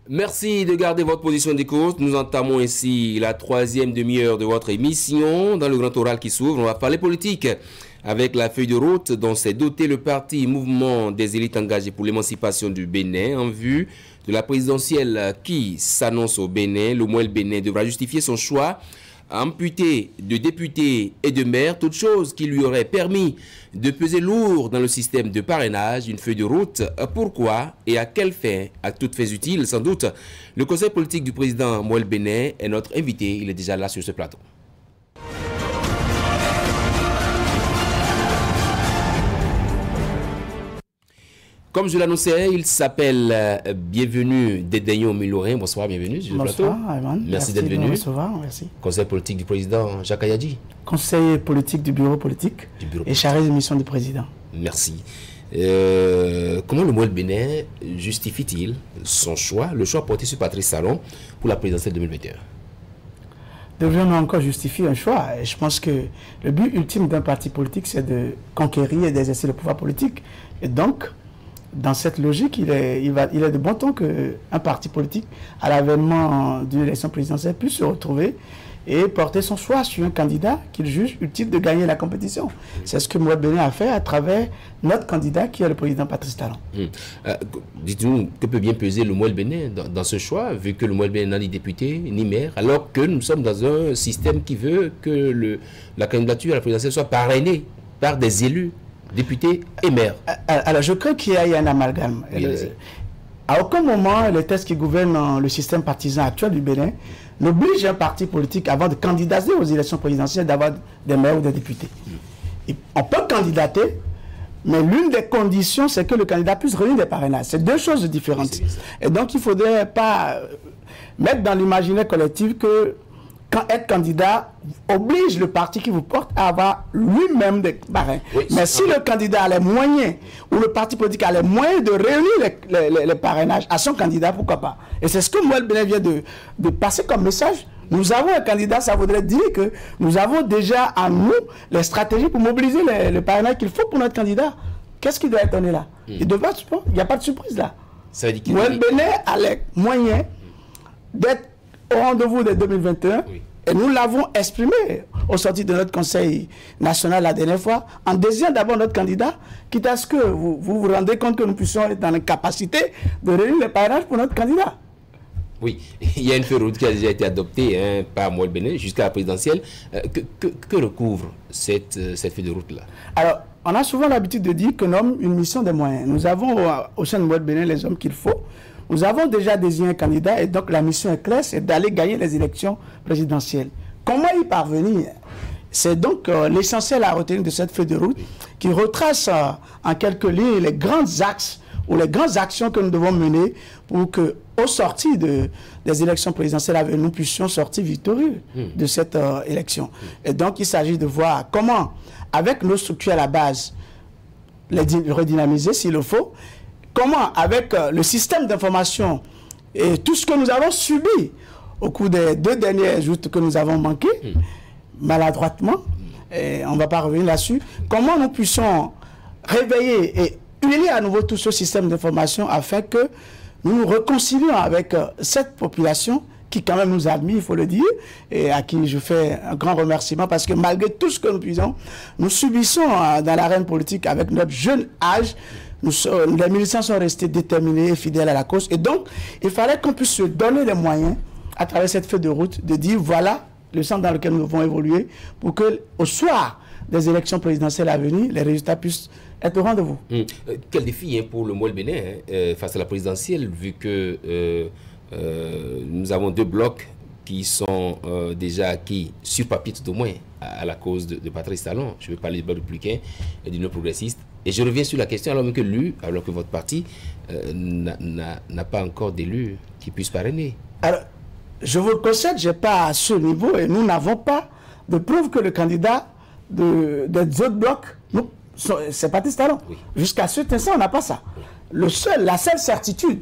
Merci de garder votre position d'écoute. Nous entamons ici la troisième demi-heure de votre émission. Dans le grand oral qui s'ouvre, on va parler politique avec la feuille de route dont s'est doté le parti Mouvement des élites engagées pour l'émancipation du Bénin en vue de la présidentielle qui s'annonce au Bénin. Le Mouel Bénin devra justifier son choix amputé de députés et de maires, toute chose qui lui aurait permis de peser lourd dans le système de parrainage. Une feuille de route, pourquoi et à quelle fin, à toutes fins utiles sans doute. Le conseil politique du président Mouel Bénin est notre invité, il est déjà là sur ce plateau. Comme je l'annonçais, il s'appelle Bienvenue Dédaignon Milorin. Bonsoir, bienvenue sur le plateau. Ayman. Merci d'être venu. Merci. Conseil politique du président Jacques Ayadji. Conseiller politique du bureau politique et chargé de mission du président. Merci. Comment le Mouel Bénin justifie-t-il son choix, le choix porté sur Patrice Talon pour la présidentielle 2021? Devons-nous encore justifier un choix? Et je pense que le but ultime d'un parti politique, c'est de conquérir et d'exercer le pouvoir politique. Et donc, dans cette logique, il est de bon ton qu'un parti politique, à l'avènement d'une élection présidentielle, puisse se retrouver et porter son choix sur un candidat qu'il juge utile de gagner la compétition. C'est ce que Mouel Bénin a fait à travers notre candidat qui est le président Patrice Talon. Dites-nous, que peut bien peser le Mouel Bénin dans ce choix, vu que le Mouel Bénin n'a ni député ni maire, alors que nous sommes dans un système qui veut que la candidature à la présidentielle soit parrainée par des élus, députés et maires? Alors, je crains qu'il y ait un amalgame. À aucun moment, les textes qui gouvernent le système partisan actuel du Bénin n'obligent un parti politique, avant de candidater aux élections présidentielles, d'avoir des maires ou des députés. On peut candidater, mais l'une des conditions, c'est que le candidat puisse réunir des parrainages. C'est deux choses différentes. Et donc, il ne faudrait pas mettre dans l'imaginaire collectif que quand être candidat oblige le parti qui vous porte à avoir lui-même des parrains. Oui, mais si le candidat a les moyens, ou le parti politique a les moyens de réunir les parrainages à son candidat, pourquoi pas? Et c'est ce que Mouel Bénin vient de passer comme message. Nous avons un candidat, ça voudrait dire que nous avons déjà à nous les stratégies pour mobiliser le parrainage qu'il faut pour notre candidat. Qu'est-ce qui doit être donné là? Il n'y a pas de surprise là. Mouel Bénin a les moyens d'être au rendez-vous de 2021, et nous l'avons exprimé au sortir de notre conseil national la dernière fois, en désignant d'abord notre candidat, quitte à ce que vous rendez compte que nous puissions être dans la capacité de réunir les parrainages pour notre candidat. Oui, il y a une feuille de route qui a déjà été adoptée par Mouel Bénin jusqu'à la présidentielle. Que recouvre cette feuille de route-là? Alors, on a souvent l'habitude de dire que nous avons une mission des moyens. Nous avons au sein de Mouel Bénin les hommes qu'il faut. Nous avons déjà désigné un candidat et donc la mission est claire, c'est d'aller gagner les élections présidentielles. Comment y parvenir? C'est donc l'essentiel à retenir de cette feuille de route qui retrace en quelques lignes les grands axes ou les grandes actions que nous devons mener pour que, au sortir des élections présidentielles à venir, nous puissions sortir victorieux de cette élection. Et donc il s'agit de voir comment, avec nos structures à la base, les redynamiser s'il le faut. Comment, avec le système d'information et tout ce que nous avons subi au cours des 2 derniers jours que nous avons manqué, maladroitement, et on ne va pas revenir là-dessus, comment nous puissions réveiller et unir à nouveau tout ce système d'information afin que nous nous réconcilions avec cette population qui quand même nous admire, il faut le dire, et à qui je fais un grand remerciement parce que malgré tout ce que nous puissions, nous subissons dans l'arène politique avec notre jeune âge. Les militants sont restés déterminés et fidèles à la cause. Et donc, il fallait qu'on puisse se donner les moyens, à travers cette feuille de route, de dire voilà le sens dans lequel nous devons évoluer pour qu'au soir des élections présidentielles à venir, les résultats puissent être au rendez-vous. Quel défi pour le Mouel Bénin face à la présidentielle, vu que nous avons 2 blocs qui sont déjà acquis sur papier tout au moins à la cause de Patrice Talon. Je veux parler du bloc républicain et du non progressiste. Et je reviens sur la question, alors même que alors que votre parti n'a pas encore d'élus qui puissent parrainer. Alors, je vous le concède, je n'ai pas à ce niveau et nous n'avons pas de preuve que le candidat des autres blocs, c'est Patrice Talon. Jusqu'à cet instant, on n'a pas ça. La seule certitude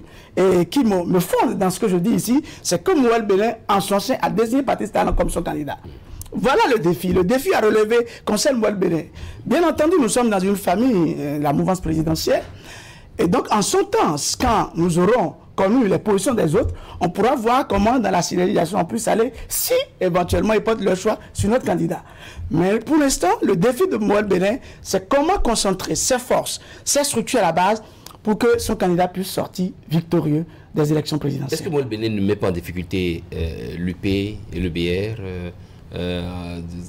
qui me fonde dans ce que je dis ici, c'est que Mouel Bénin, en son sein, a désigné Patrice Talon comme son candidat. Voilà le défi. Le défi à relever concerne Mouel Bénin. Bien entendu, nous sommes dans une famille, la mouvance présidentielle. Et donc, en son temps, quand nous aurons connu les positions des autres, on pourra voir comment dans la signalisation on puisse aller si éventuellement ils portent leur choix sur notre candidat. Mais pour l'instant, le défi de Moël Bénin, c'est comment concentrer ses forces, ses structures à la base pour que son candidat puisse sortir victorieux des élections présidentielles. Est-ce que Moël Bénin ne met pas en difficulté l'UP et le BR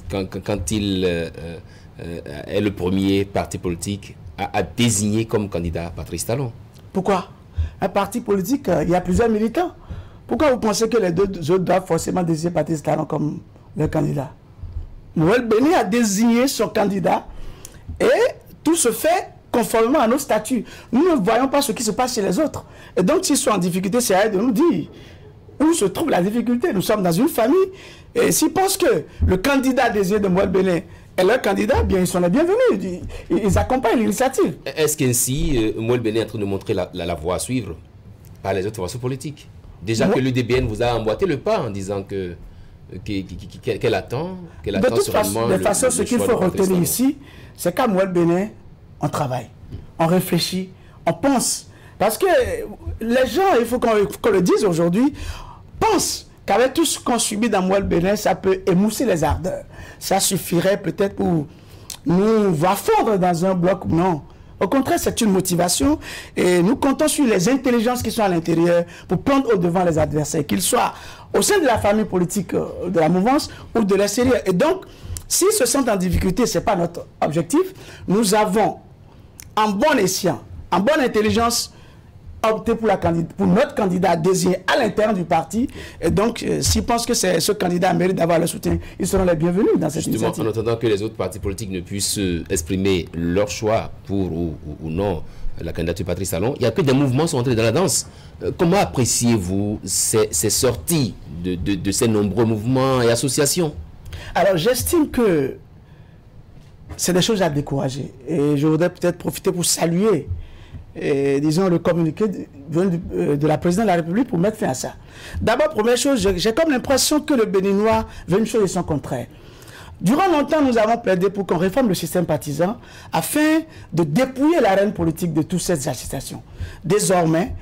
quand il est le premier parti politique à désigner comme candidat Patrice Talon? Pourquoi? Un parti politique, il y a plusieurs militants. Pourquoi vous pensez que les deux autres doivent forcément désigner Patrice Talon comme leur candidat? Moël Bénin a désigné son candidat et tout se fait conformément à nos statuts. Nous ne voyons pas ce qui se passe chez les autres. Et donc, s'ils sont en difficulté, c'est à eux de nous dire où se trouve la difficulté. Nous sommes dans une famille. Et s'ils pensent que le candidat désigné de Moël Bénin est leur candidat, bien, ils sont les bienvenus. Ils accompagnent l'initiative. Est-ce qu'ainsi, Moël Bénin est en train de montrer la voie à suivre par les autres formations politiques? Déjà que l'UDBN vous a emboîté le pas en disant qu'elle attend, de toute façon, ce qu'il faut retenir ici, c'est qu'à Moël Bénin, on travaille, on réfléchit, on pense. Parce que les gens, il faut qu'on le dise aujourd'hui, pensent qu'avec tout ce qu'on subit dans Moël Bénin, ça peut émousser les ardeurs. Ça suffirait peut-être pour nous voir fondre dans un bloc. Non. Au contraire, c'est une motivation et nous comptons sur les intelligences qui sont à l'intérieur pour prendre au devant les adversaires, qu'ils soient au sein de la famille politique de la mouvance ou de l'extérieur. Et donc, s'ils se sentent en difficulté, ce n'est pas notre objectif. Nous avons, en bon escient, en bonne intelligence, opté pour notre candidat désigné à l'intérieur du parti. Et donc, s'ils pensent que ce candidat mérite d'avoir le soutien, ils seront les bienvenus dans cette initiative. En attendant que les autres partis politiques ne puissent exprimer leur choix pour ou non la candidature Patrice Talon, il n'y a que des mouvements qui sont entrés dans la danse. Comment appréciez-vous ces sorties de ces nombreux mouvements et associations? Alors, j'estime que c'est des choses à décourager. Et je voudrais peut-être profiter pour saluer disons, le communiqué de la présidente de la République pour mettre fin à ça. D'abord, première chose, j'ai comme l'impression que le Béninois veut une chose et son contraire. Durant longtemps, nous avons plaidé pour qu'on réforme le système partisan afin de dépouiller l'arène politique de toutes ces agitations. Désormais,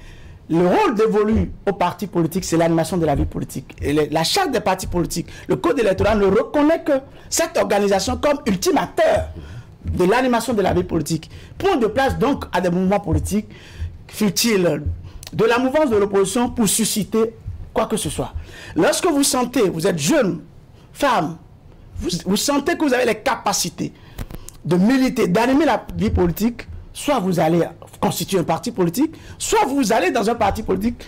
le rôle dévolu aux partis politiques, c'est l'animation de la vie politique. Et la charte des partis politiques, le code électoral ne reconnaît que cette organisation comme ultime acteur de l'animation de la vie politique. Point de place donc à des mouvements politiques, fut-il de la mouvance de l'opposition pour susciter quoi que ce soit. Lorsque vous sentez, vous êtes jeune, femme, vous sentez que vous avez les capacités de militer, d'animer la vie politique, soit vous allez constituer un parti politique, soit vous allez dans un parti politique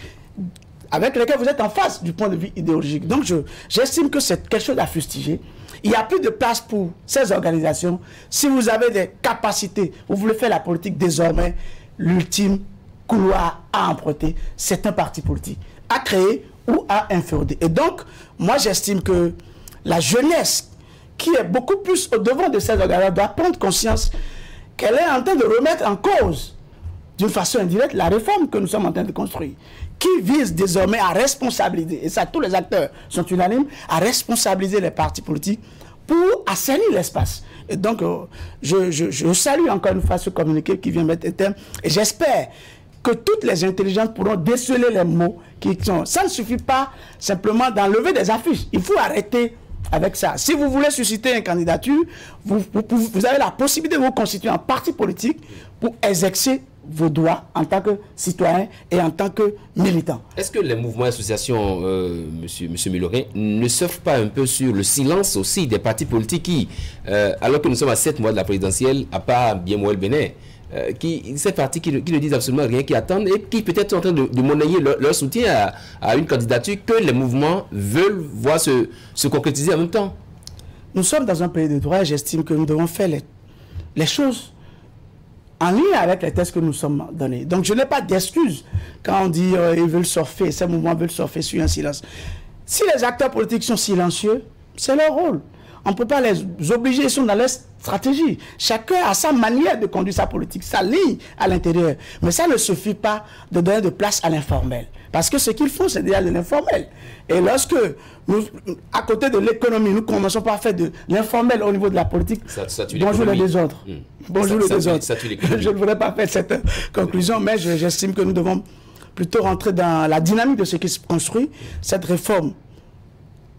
avec lequel vous êtes en face du point de vue idéologique. Donc j'estime que c'est quelque chose à fustiger. Il n'y a plus de place pour ces organisations. Si vous avez des capacités, vous voulez faire la politique désormais, l'ultime couloir à emprunter, c'est un parti politique, à créer ou à inféoder. Et donc, moi j'estime que la jeunesse, qui est beaucoup plus au devant de ces organisations, doit prendre conscience qu'elle est en train de remettre en cause, d'une façon indirecte, la réforme que nous sommes en train de construire, qui vise désormais à responsabiliser, et ça tous les acteurs sont unanimes, à responsabiliser les partis politiques pour assainir l'espace. Et donc, je salue encore une fois ce communiqué qui vient mettre un terme, et j'espère que toutes les intelligences pourront déceler les mots qui sont... Ça ne suffit pas simplement d'enlever des affiches, il faut arrêter avec ça. Si vous voulez susciter une candidature, vous avez la possibilité de vous constituer en parti politique pour exercer vos droits en tant que citoyen et en tant que militant. Est-ce que les mouvements et associations, monsieur Milorin, ne surfent pas un peu sur le silence aussi des partis politiques qui, alors que nous sommes à 7 mois de la présidentielle, à part bien Moël Bénin, ces partis qui ne disent absolument rien, qui attendent et qui peut-être sont en train de monnayer leur soutien à une candidature que les mouvements veulent voir se concrétiser en même temps? Nous sommes dans un pays de droit et j'estime que nous devons faire les choses en lien avec les tests que nous sommes donnés. Donc je n'ai pas d'excuses quand on dit ils veulent surfer, ces mouvements veulent surfer sur un silence. Si les acteurs politiques sont silencieux, c'est leur rôle. On ne peut pas les obliger, ils sont dans leur stratégie. Chacun a sa manière de conduire sa politique, sa ligne à l'intérieur. Mais ça ne suffit pas de donner de place à l'informel. Parce que ce qu'ils font, c'est déjà de l'informel. Et lorsque, nous, à côté de l'économie, nous commençons par faire de l'informel au niveau de la politique, bonjour les désordres. Bonjour les désordres. Je ne voudrais pas faire cette conclusion, mais j'estime que nous devons plutôt rentrer dans la dynamique de ce qui se construit. Cette réforme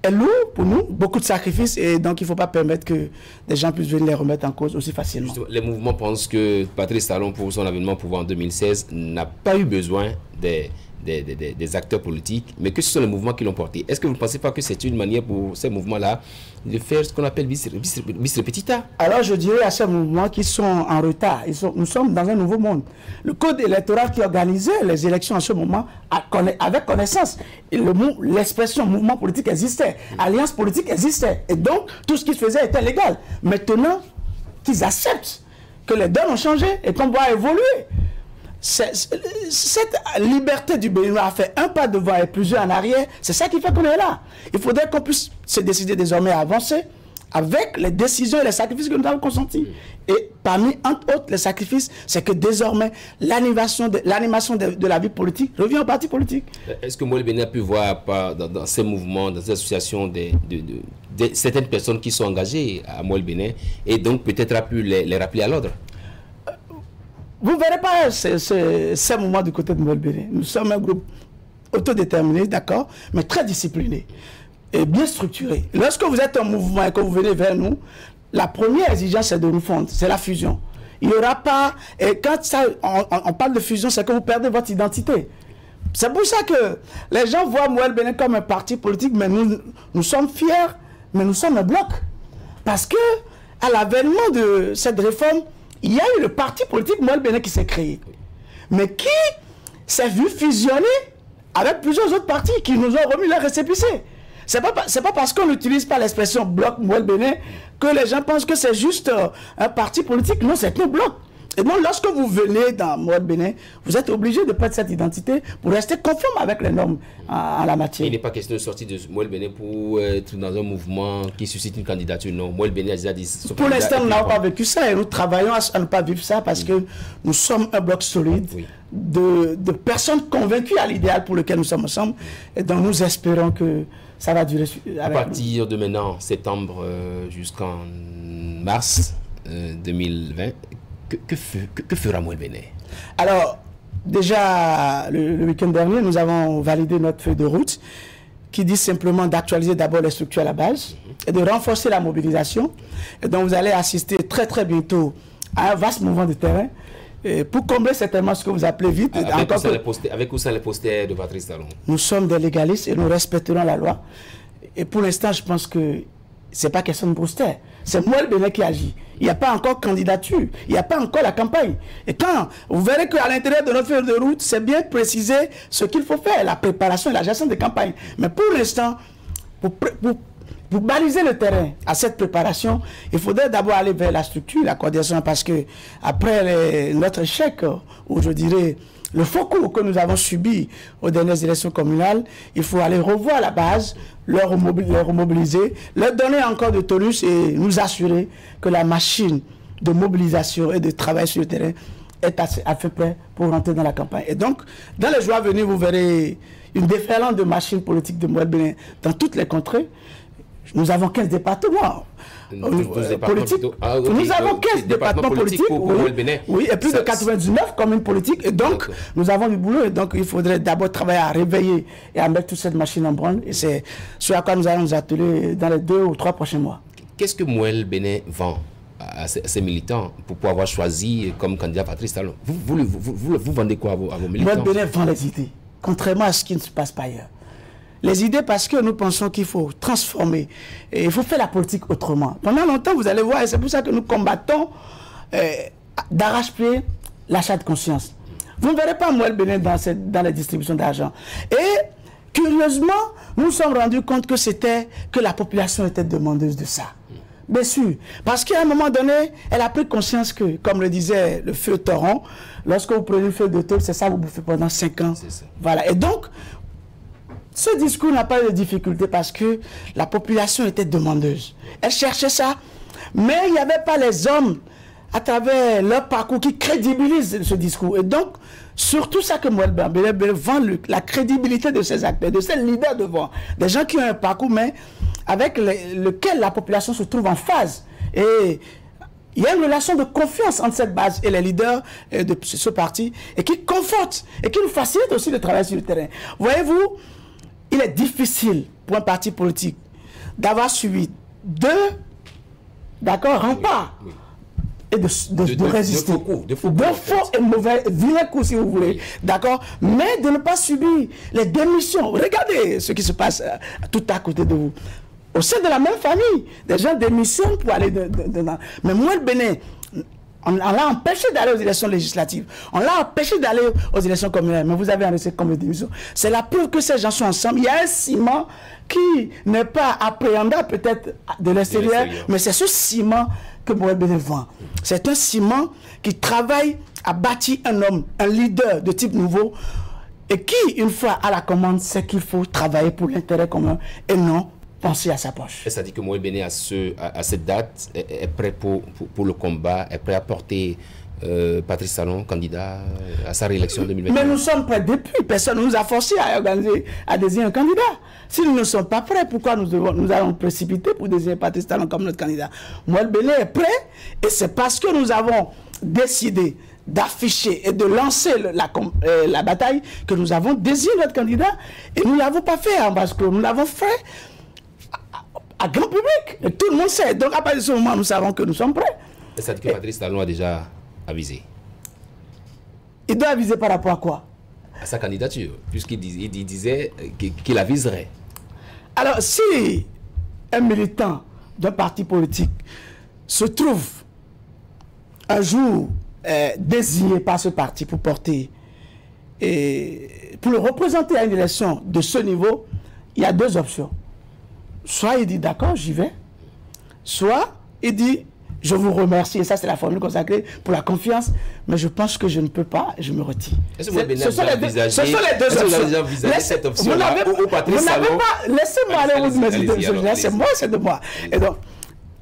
est lourde pour nous, beaucoup de sacrifices, et donc il ne faut pas permettre que des gens puissent venir les remettre en cause aussi facilement. Justement, les mouvements pensent que Patrice Talon, pour son avènement au pouvoir en 2016, n'a pas eu besoin des acteurs politiques, mais que ce sont les mouvements qui l'ont porté. Est-ce que vous ne pensez pas que c'est une manière pour ces mouvements-là de faire ce qu'on appelle bis repetita? Alors je dirais à ces mouvements qui sont en retard, nous sommes dans un nouveau monde. Le code électoral qui organisait les élections en ce moment avec connaissance. L'expression mouvement politique existait, alliance politique existait. Et donc tout ce qui se faisait était légal. Maintenant qu'ils acceptent que les donnes ont changé et qu'on doit évoluer. Cette liberté du Béninois a fait un pas devant et plusieurs en arrière. C'est ça qui fait qu'on est là. Il faudrait qu'on puisse se décider désormais à avancer avec les décisions et les sacrifices que nous avons consentis. Et parmi, entre autres, les sacrifices, c'est que désormais, l'animation de la vie politique revient au parti politique. Est-ce que Mouel Béné a pu voir dans ces mouvements, dans ces associations, certaines personnes qui sont engagées à Mouel Béné et donc peut-être a pu les rappeler à l'ordre? Vous ne verrez pas ces moments du côté de Mouel Béné. Nous sommes un groupe autodéterminé, d'accord, mais très discipliné et bien structuré. Lorsque vous êtes en mouvement et que vous venez vers nous, la première exigence, c'est de nous fondre, c'est la fusion. Il n'y aura pas... Et quand on parle de fusion, c'est que vous perdez votre identité. C'est pour ça que les gens voient Mouel Béné comme un parti politique, mais nous sommes fiers, mais nous sommes un bloc. Parce que, à l'avènement de cette réforme, il y a eu le parti politique Mouel Béné qui s'est créé, mais qui s'est vu fusionner avec plusieurs autres partis qui nous ont remis leur récépissé. C'est pas parce qu'on n'utilise pas l'expression bloc Mouel Béné que les gens pensent que c'est juste un parti politique. Non, c'est un bloc. Et donc, lorsque vous venez dans Mouel Béné, vous êtes obligé de perdre cette identité pour rester conforme avec les normes en la matière. Il n'est pas question de sortir de Mouel Béné pour être dans un mouvement qui suscite une candidature. Non, Mouel Béné a déjà dit... Pour l'instant, nous n'avons pas vécu ça et nous travaillons à ne pas vivre ça parce que nous sommes un bloc solide de personnes convaincues à l'idéal pour lequel nous sommes ensemble. Et donc, nous espérons que ça va durer. À partir de maintenant, septembre jusqu'en mars 2020, que fera Mouel Béné? Alors, déjà, le week-end dernier, nous avons validé notre feuille de route qui dit simplement d'actualiser d'abord les structures à la base et de renforcer la mobilisation. Et donc, vous allez assister très très bientôt à un vaste mouvement de terrain pour combler certainement ce que vous appelez vite. Avec ou sans les posters de Patrice Talon? Nous sommes des légalistes et nous respecterons la loi. Et pour l'instant, je pense que ce n'est pas question de poster. C'est Mouel Béné qui agit. Il n'y a pas encore candidature. Il n'y a pas encore la campagne. Et quand vous verrez qu'à l'intérieur de notre feuille de route, c'est bien précisé ce qu'il faut faire, la préparation et la gestion des campagnes. Mais pour l'instant, pour baliser le terrain à cette préparation, il faudrait d'abord aller vers la structure, la coordination, parce que après notre échec, ou je dirais le faux coup que nous avons subi aux dernières élections communales, il faut aller revoir la base, leur remobiliser, leur donner encore de tonus et nous assurer que la machine de mobilisation et de travail sur le terrain est à fait prêt pour rentrer dans la campagne. Et donc, dans les jours à venir, vous verrez une déferlante de machines politiques de Mouel Béné dans toutes les contrées. Nous avons 15 départements politiques. Nous avons 15 départements politiques pour Mouel Béné. Oui, et plus de 99 communes politiques. Et donc, nous avons du boulot. Et donc, il faudrait d'abord travailler à réveiller et à mettre toute cette machine en branle. Et c'est ce à quoi nous allons nous atteler dans les 2 ou 3 prochains mois. Qu'est-ce que Mouel Béné vend à ses militants pour pouvoir avoir choisi comme candidat Patrice Talon? Vous vendez quoi à vos militants? Mouel Béné vend les idées, contrairement à ce qui ne se passe pas ailleurs. Les idées parce que nous pensons qu'il faut transformer, et il faut faire la politique autrement. Pendant longtemps, vous allez voir, et c'est pour ça que nous combattons d'arrache-pied l'achat de conscience. Vous ne verrez pas Mouel Béné dans les distributions d'argent. Et curieusement, nous nous sommes rendus compte que la population était demandeuse de ça. Bien sûr, parce qu'à un moment donné, elle a pris conscience que, comme le disait le feu Toron, lorsque vous prenez une feuille de tôle, c'est ça que vous bouffez pendant 5 ans. Voilà. Et donc, ce discours n'a pas eu de difficulté parce que la population était demandeuse. Elle cherchait ça, mais il n'y avait pas les hommes à travers leur parcours qui crédibilisent ce discours. Et donc, surtout ça que Mouel Béné vend la crédibilité de ces acteurs, de ces leaders devant. Des gens qui ont un parcours, mais avec lequel la population se trouve en phase. Et il y a une relation de confiance entre cette base et les leaders de ce parti et qui conforte et qui nous facilite aussi le travail sur le terrain. Voyez-vous, il est difficile pour un parti politique d'avoir suivi deux remparts et de résister. De faux et mauvais, vilains coups si vous voulez. D'accord. Mais de ne pas subir les démissions. Regardez ce qui se passe tout à côté de vous. Au sein de la même famille, des gens démissionnent pour aller dedans. Mais moi, le Bénin, on l'a empêché d'aller aux élections législatives. On l'a empêché d'aller aux élections communales. Mais vous avez enregistré combien de démissions? C'est la preuve que ces gens sont ensemble. Il y a un ciment qui n'est pas appréhendable peut-être de l'extérieur, mais c'est ce ciment que Moël Bénin vend. C'est un ciment qui travaille à bâtir un homme, un leader de type nouveau, et qui, une fois à la commande, sait qu'il faut travailler pour l'intérêt commun et non penser à sa poche. Ça dit que Moël Bénin, à cette date, est prêt pour le combat, est prêt à porter Patrice Talon, candidat à sa réélection en 2021. Mais nous sommes prêts depuis. Personne ne nous a forcé à organiser, à désigner un candidat. Si nous ne sommes pas prêts, pourquoi nous allons précipiter pour désigner Patrice Talon comme notre candidat? Moël Bénin est prêt et c'est parce que nous avons décidé d'afficher et de lancer la bataille que nous avons désigné notre candidat. Et nous ne l'avons pas fait en basse cour, nous l'avons fait à grand public. Et tout le monde sait. Donc à partir de ce moment, nous savons que nous sommes prêts. Et ça dit que Patrice Talon a déjà avisé. Il doit aviser par rapport à quoi? À sa candidature, puisqu'il disait qu'il aviserait. Alors, si un militant d'un parti politique se trouve un jour désigné par ce parti pour porter et pour le représenter à une élection de ce niveau, il y a deux options. Soit il dit d'accord, j'y vais, soit il dit je vous remercie, et ça c'est la formule consacrée pour la confiance, mais je pense que je ne peux pas, je me retire. Est-ce que vous avez envisagé cette option? Vous n'avez pas, laissez-moi aller où mes idées, c'est moi, c'est de moi. Et donc,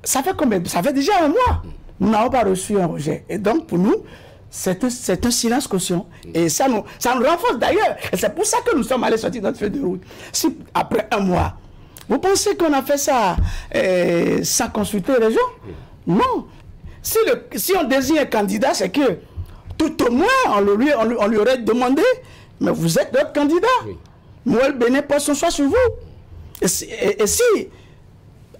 ça fait combien? Ça fait déjà un mois. Nous n'avons pas reçu un rejet. Et donc, pour nous, c'est un silence caution. Et ça nous renforce d'ailleurs. Et c'est pour ça que nous sommes allés sortir notre feuille de route. Si après un mois, vous pensez qu'on a fait ça sans consulter les gens? Non. Si on désigne un candidat, c'est que tout au moins, on lui aurait demandé, mais vous êtes notre candidat. Oui. Moël Bénin pose son choix sur vous. Et si,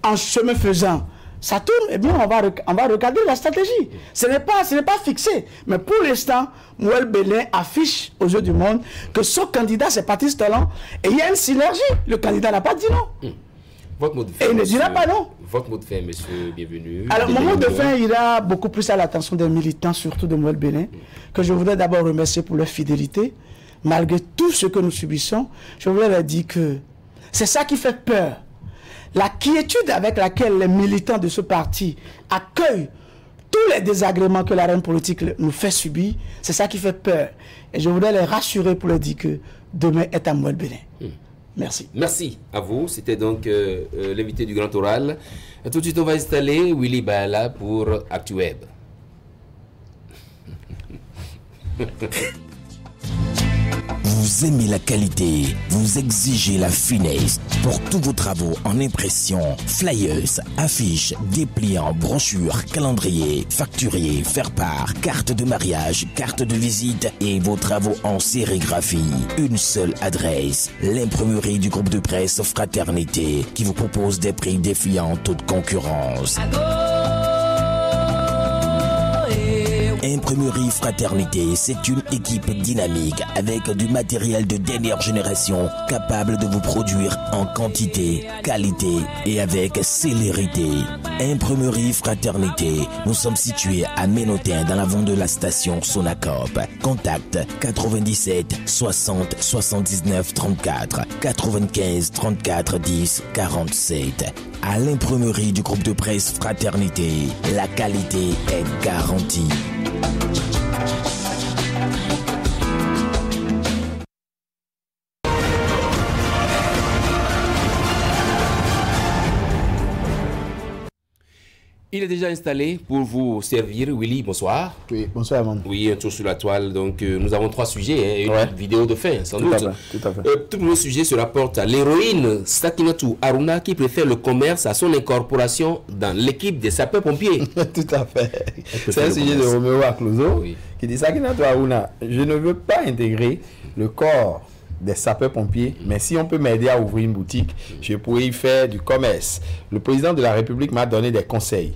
en chemin faisant, ça tourne, eh bien, on va regarder la stratégie. Ce n'est pas fixé. Mais pour l'instant, Moël Bénin affiche aux yeux du monde que son candidat, c'est Patrice Talon. Et il y a une synergie. Le candidat n'a pas dit non. Votre mot de fin, et il ne dira pas non. Votre mot de fin, monsieur, bienvenue. Alors, mon mot de fin ira beaucoup plus à l'attention des militants, surtout de Moël Bénin, que je voudrais d'abord remercier pour leur fidélité. Malgré tout ce que nous subissons, je voudrais leur dire que c'est ça qui fait peur. La quiétude avec laquelle les militants de ce parti accueillent tous les désagréments que la reine politique nous fait subir, c'est ça qui fait peur. Et je voudrais les rassurer pour leur dire que demain est à Moël Bénin. Merci. Merci à vous. C'était donc l'invité du Grand Oral. Tout de suite, on va installer Willy Bala pour ActuWeb. Vous aimez la qualité, vous exigez la finesse. Pour tous vos travaux en impression, flyers, affiches, dépliants, brochures, calendriers, facturiers, faire-part, carte de mariage, carte de visite et vos travaux en sérigraphie. Une seule adresse, l'imprimerie du groupe de presse Fraternité qui vous propose des prix défiant toute concurrence. Imprimerie Fraternité, c'est une équipe dynamique avec du matériel de dernière génération capable de vous produire en quantité, qualité et avec célérité. Imprimerie Fraternité, nous sommes situés à Ménotin dans l'avant de la station Sonacop. Contact 97 60 79 34 95 34 10 47. À l'imprimerie du groupe de presse Fraternité, la qualité est garantie. Il est déjà installé pour vous servir. Willy, bonsoir. Oui, bonsoir, Amand. Oui, un tour sur la toile. Donc, nous avons 3 sujets et une vidéo de fin, sans doute. Tout à fait. Tout le sujet se rapporte à l'héroïne Sakinatu Aruna qui préfère le commerce à son incorporation dans l'équipe des sapeurs-pompiers. Tout à fait. C'est un sujet de Roméo Aklozo qui dit Sakinatu Aruna, je ne veux pas intégrer le corps des sapeurs-pompiers, mais si on peut m'aider à ouvrir une boutique, je pourrais y faire du commerce. Le président de la République m'a donné des conseils.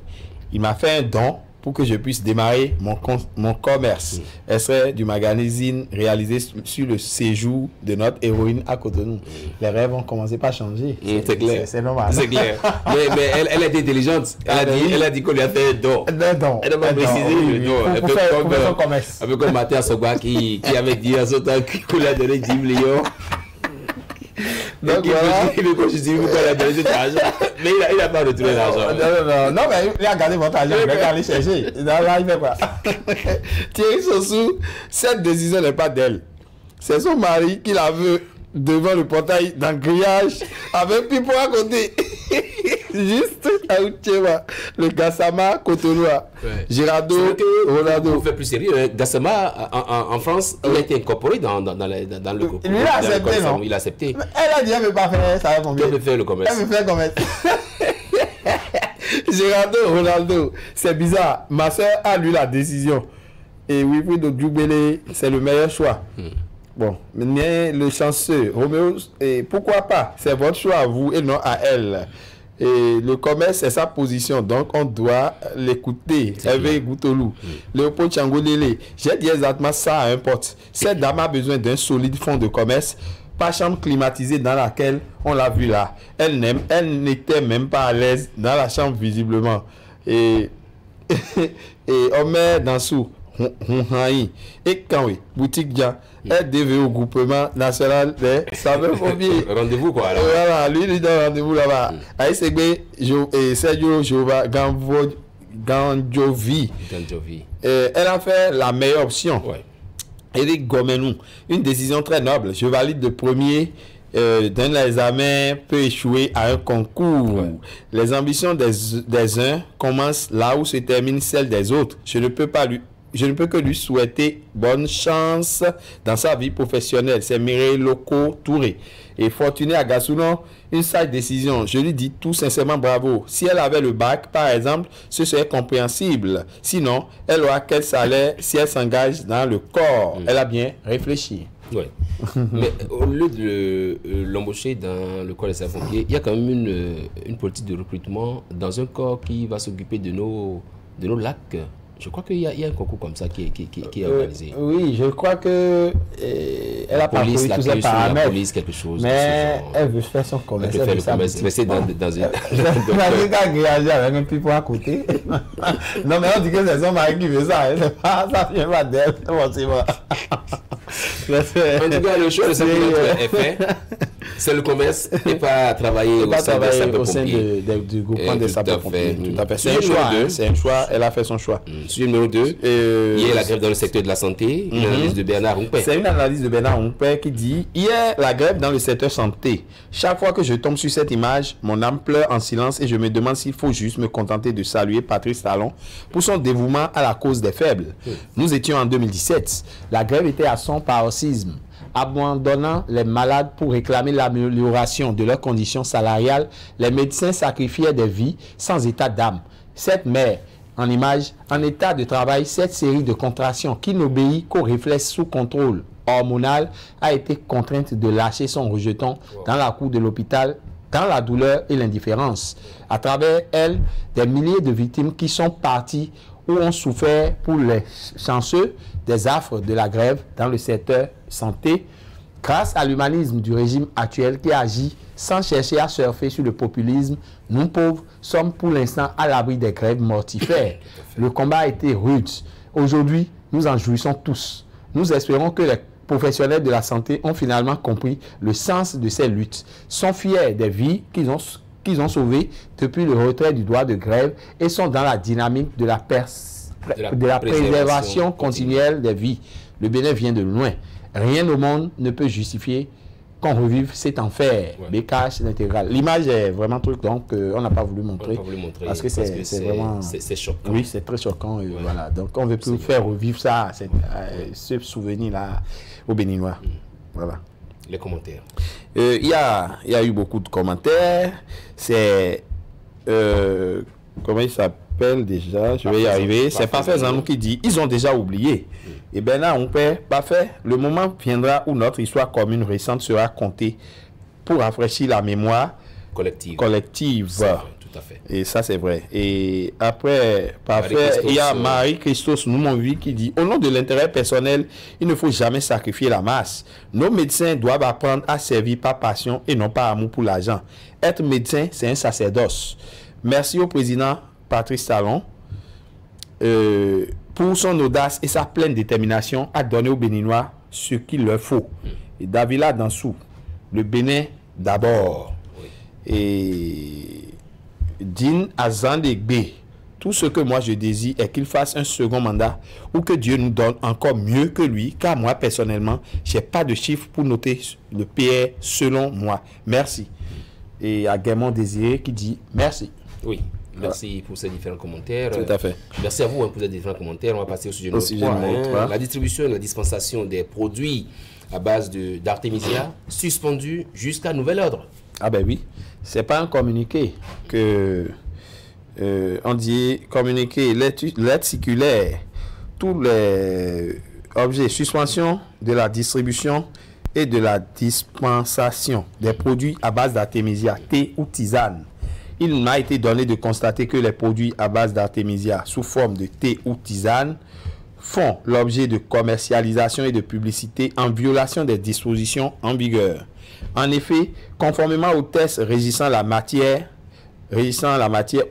Il m'a fait un don pour que je puisse démarrer mon commerce. Elle serait du magazine réalisé sur le séjour de notre héroïne à Cotonou. Les rêves ont commencé par changer. C'est clair. C'est normal. C'est clair. mais elle a été intelligente. Elle a dit qu'on lui a fait un don. Un don. Elle n'a pas précisé le don. Pour faire son commerce. Un peu comme Mathieu Sogba qui avait dit à son temps qu'on lui a donné 10 millions. Donc voilà. Il veut qu'on justifie pourquoi il a donné cet argent. Mais il n'a pas retrouvé l'argent. Non, mais il a gardé votre argent. Il va aller chercher. Là, il fait quoi? Thierry Sossou, cette décision n'est pas d'elle. C'est son mari qui la veut devant le portail d'un grillage avec Pipo à côté. Juste à Outcheva, le Gassama Cotonoua. Girardo, Ronaldo. Pour faire plus sérieux, Gassama en France, il a été incorporé dans le groupe. Il a accepté, non? Il a accepté. Elle a dit, elle ne veut pas faire ça. Elle veut faire le commerce. Elle veut faire le commerce. Girardo, Ronaldo. C'est bizarre. Ma soeur a lu la décision. Et oui, Djoubélé, c'est le meilleur choix. Bon, mais le chanceux, Roméo, et pourquoi pas? C'est votre choix à vous et non à elle. Et le commerce, c'est sa position, donc on doit l'écouter. Hervé Goutolou, Léopold Changolele, j'ai dit exactement ça à un pote. Cette dame a besoin d'un solide fonds de commerce, pas chambre climatisée dans laquelle on l'a vu là. Elle n'était même pas à l'aise dans la chambre visiblement. Et on met dans sous. Et quand oui, boutique Dia, LDV au groupement national des sapeurs-pompiers. Rendez-vous quoi là. Voilà, lui il donne rendez-vous là-bas. Aïsegbe et Sergio Jova Gandjovi. Elle a fait la meilleure option. Eric Gomenou, une décision très noble. Je valide le premier d'un examen peut échouer à un concours. Les ambitions des uns commencent là où se termine celle des autres. Je ne peux que lui souhaiter bonne chance dans sa vie professionnelle. C'est Mireille Loco Touré. Et Fortuné Agasounon, une sage décision. Je lui dis tout sincèrement bravo. Si elle avait le bac, par exemple, ce serait compréhensible. Sinon, elle aura quel salaire si elle s'engage dans le corps? Elle a bien réfléchi. Oui. Mais au lieu de l'embaucher dans le corps des sapeurs-pompiers, il y a quand même une politique de recrutement dans un corps qui va s'occuper de nos lacs. Je crois qu'il y a un concours comme ça qui est organisé. Oui, je crois que elle a parcouru tous les paramètres. La police, quelque chose. Mais elle veut faire son commerce. Elle veut faire le commerce. Mais c'est dans une... Elle a grillagé avec un pipeau à côté. Non, mais on dit que c'est son mari qui veut ça. Ça vient pas d'elle. En tout cas, le choix de cette est fait. C'est le commerce et pas travailler au sein du groupement des sapeurs-pompiers. Tout à fait. C'est un choix. C'est un choix. Elle a fait son choix. Sujet numéro 2, hier la grève dans le secteur de la santé, une analyse de Bernard Humpé. C'est une analyse de Bernard Humpé qui dit: hier la grève dans le secteur santé. Chaque fois que je tombe sur cette image, mon âme pleure en silence et je me demande s'il faut juste me contenter de saluer Patrice Talon pour son dévouement à la cause des faibles. Nous étions en 2017. La grève était à son paroxysme, abandonnant les malades pour réclamer l'amélioration de leurs conditions salariales. Les médecins sacrifiaient des vies sans état d'âme. Cette mère, en image, en état de travail, cette série de contractions qui n'obéit qu'aux réflexes sous contrôle hormonal a été contrainte de lâcher son rejeton dans la cour de l'hôpital dans la douleur et l'indifférence. À travers elle, des milliers de victimes qui sont parties ou ont souffert pour les chanceux des affres de la grève dans le secteur santé, grâce à l'humanisme du régime actuel qui agit sans chercher à surfer sur le populisme. Nous pauvres sommes pour l'instant à l'abri des grèves mortifères. Le combat a été rude. Aujourd'hui, nous en jouissons tous. Nous espérons que les professionnels de la santé ont finalement compris le sens de ces luttes, sont fiers des vies qu'ils ont sauvées depuis le retrait du droit de grève et sont dans la dynamique de la préservation continuelle des vies. Le Bénin vient de loin. Rien au monde ne peut justifier qu'on revive cet enfer. Bécasse l'intégral. L'image est vraiment truc, donc on n'a pas voulu montrer. Parce que c'est vraiment... C'est choquant. Oui, c'est très choquant. Voilà. Donc on veut plus faire revivre ça, ce souvenir-là aux Béninois. Voilà. Les commentaires. Il y a eu beaucoup de commentaires. C'est... comment il s'appelle déjà? Je vais y arriver. C'est Parfait Zanou qui dit, ils ont déjà oublié. Et bien là, on peut Parfait. Le moment viendra où notre histoire commune récente sera comptée pour rafraîchir la mémoire collective. Vrai, tout à fait. Et ça, c'est vrai. Et après, Parfait, il y a Marie-Christos Noumonvi qui dit, au nom de l'intérêt personnel, il ne faut jamais sacrifier la masse. Nos médecins doivent apprendre à servir par passion et non par amour pour l'argent. Être médecin, c'est un sacerdoce. Merci au président Patrice Talon pour son audace et sa pleine détermination à donner aux Béninois ce qu'il leur faut. Et Davila Dansou, le Bénin d'abord. Et Din Azandegbe, tout ce que moi je désire est qu'il fasse un second mandat ou que Dieu nous donne encore mieux que lui, car moi personnellement, je n'ai pas de chiffres pour noter le PR selon moi. Merci. Et à Gaimon Désiré qui dit merci. Oui. Merci pour ces différents commentaires. Tout à fait. Merci à vous pour ces différents commentaires. On va passer au sujet numéro 3. La distribution et la dispensation des produits à base d'artémisia suspendue jusqu'à nouvel ordre. Ah ben oui. C'est pas un communiqué que on dit communiqué, lettre circulaire, tous les objets, suspension de la distribution et de la dispensation des produits à base d'artémisia, thé ou tisane. Il m'a été donné de constater que les produits à base d'artémisia sous forme de thé ou tisane font l'objet de commercialisation et de publicité en violation des dispositions en vigueur. En effet, conformément aux tests régissant la matière,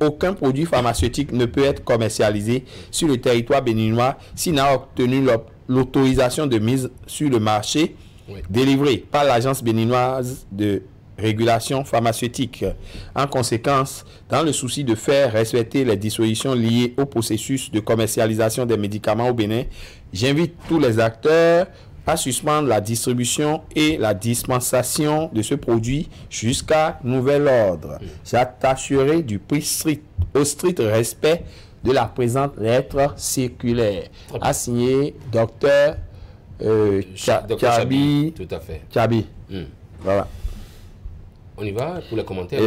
aucun produit pharmaceutique ne peut être commercialisé sur le territoire béninois s'il n'a obtenu l'autorisation de mise sur le marché délivrée par l'Agence béninoise de régulation pharmaceutique. En conséquence, dans le souci de faire respecter les dispositions liées au processus de commercialisation des médicaments au Bénin, j'invite tous les acteurs à suspendre la distribution et la dispensation de ce produit jusqu'à nouvel ordre. J'attacherai du plus au strict respect de la présente lettre circulaire. A signé Dr. Chabi. Tout à fait. Chabi. Voilà. On y va pour les commentaires.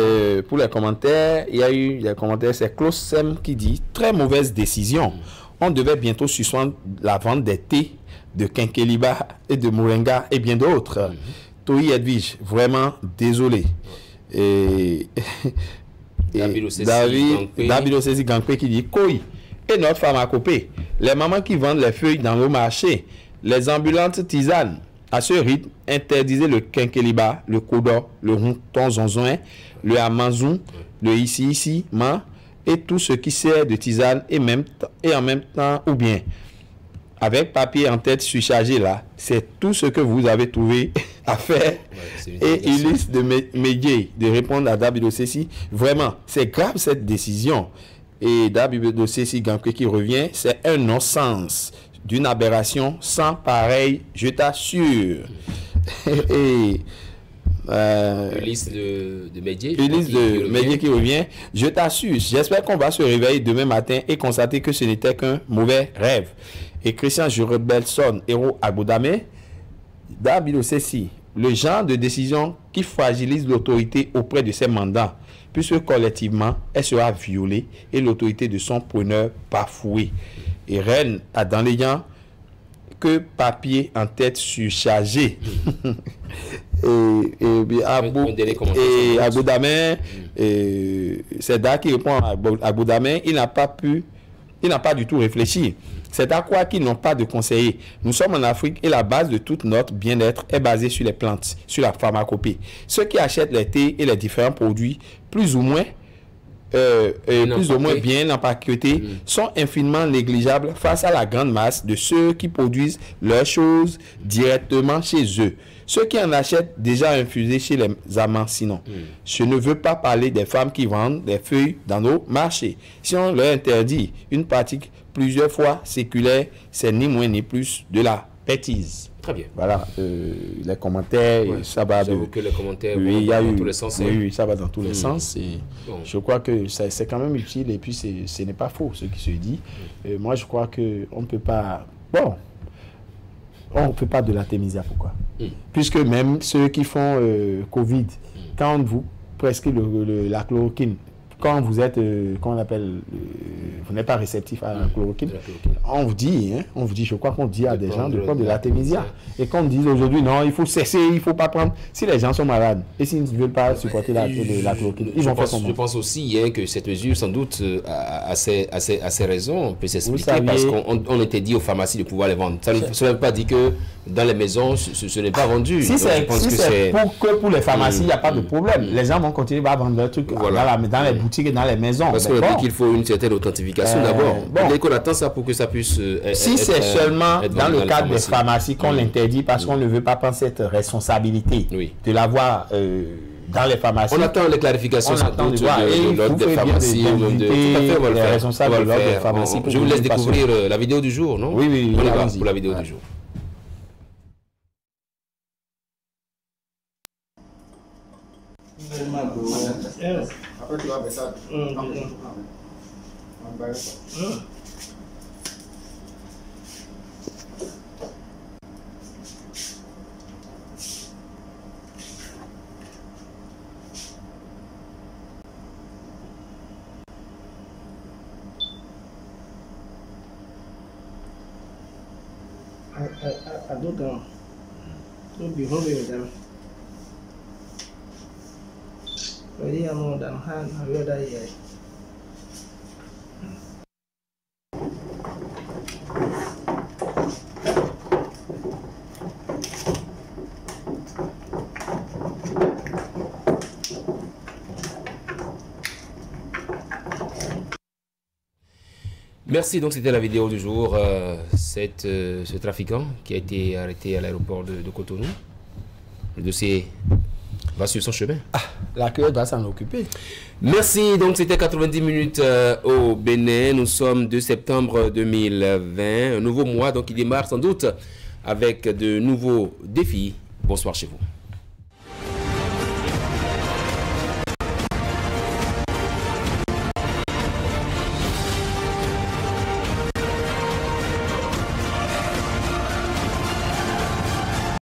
Pour les commentaires, il y a eu des commentaires. C'est Klaus Sem qui dit très mauvaise décision. On devait bientôt suspendre la vente des thés de Quinqueliba et de Moringa et bien d'autres. Toi Edwige, vraiment désolé. David Ocesi Gangpé qui dit Koi et notre pharmacopée, les mamans qui vendent les feuilles dans le marché, les ambulantes tisanes. À ce rythme, interdisez le quinqueliba, le kodor, le ronton zonzouin, le amazon, le ici, et tout ce qui sert de tisane et en même temps, ou bien, avec papier en tête surchargé là, c'est tout ce que vous avez trouvé à faire. Et il risque de médier, de répondre à David Ocesi. Vraiment, c'est grave cette décision. Et David Ocesi Gampé qui revient, c'est un non-sens. D'une aberration sans pareil, je t'assure. Ulysse de Médier. Ulysse de Médier qui revient. Je t'assure, j'espère qu'on va se réveiller demain matin et constater que ce n'était qu'un mauvais rêve. Et Christian Jurebelson, héros à Godamé, David Ocesi, le genre de décision qui fragilise l'autorité auprès de ses mandats, puisque collectivement, elle sera violée et l'autorité de son preneur bafouée. Et Rennes a dans les gens que papier en tête surchargé. et à Goudamin, c'est là qui répond à Goudamin, il n'a pas du tout réfléchi. C'est à quoi qu'ils n'ont pas de conseiller. Nous sommes en Afrique et la base de toute notre bien-être est basée sur les plantes, sur la pharmacopée. Ceux qui achètent les thés et les différents produits, plus ou moins bien empaquetés, sont infiniment négligeables face à la grande masse de ceux qui produisent leurs choses directement chez eux. Ceux qui en achètent déjà infusés chez les amants, sinon. Je ne veux pas parler des femmes qui vendent des feuilles dans nos marchés. Si on leur interdit une pratique plusieurs fois séculaire, c'est ni moins ni plus de la bêtise. Très bien. Voilà, les commentaires, ça va J'avoue que les commentaires oui, vont dans tous les sens. Oui, ça va dans tous les sens. Et je crois que c'est quand même utile et puis ce n'est pas faux ce qui se dit. Moi, je crois qu'on ne peut pas... Bon, on ne peut pas de l'artémisia, pourquoi? Puisque même ceux qui font Covid, quand vous prescrivez la chloroquine, quand vous êtes, comment on appelle, vous n'êtes pas réceptif à la chloroquine, on vous dit, je crois qu'on dit à des gens de prendre de l'artémisia. Et qu'on dit aujourd'hui, non, il faut cesser, il ne faut pas prendre. Si les gens sont malades et s'ils ne veulent pas supporter la chloroquine, ils vont faire comment? Je pense aussi que cette mesure, sans doute, a ses raisons, peut s'expliquer parce qu'on était dit aux pharmacies de pouvoir les vendre. Ça ne veut pas dire que dans les maisons, ce n'est pas vendu. Si c'est pour les pharmacies, il n'y a pas de problème. Les gens vont continuer à vendre leurs trucs dans les boutiques et dans les maisons. Parce qu'on dit qu'il faut une certaine authentification d'abord. Dès qu'on attend ça pour que ça puisse si c'est seulement dans le cadre des pharmacies qu'on l'interdit parce qu'on ne veut pas prendre cette responsabilité de l'avoir dans les pharmacies. On attend les clarifications de l'ordre des pharmacies. Les responsables de l'ordre des pharmacies. Je vous laisse découvrir la vidéo du jour, non? Oui. On y va pour la vidéo du jour. Après, tu vas faire ça. I don't know. Don't be hungry with them. Vậy đi mua đằng han ở đây vậy. Merci, donc c'était la vidéo du jour. Ce trafiquant qui a été arrêté à l'aéroport de Cotonou. Le dossier va suivre son chemin. La queue va s'en occuper. Merci, donc c'était 90 minutes au Bénin. Nous sommes 2 septembre 2020. Un nouveau mois donc qui démarre sans doute avec de nouveaux défis. Bonsoir chez vous.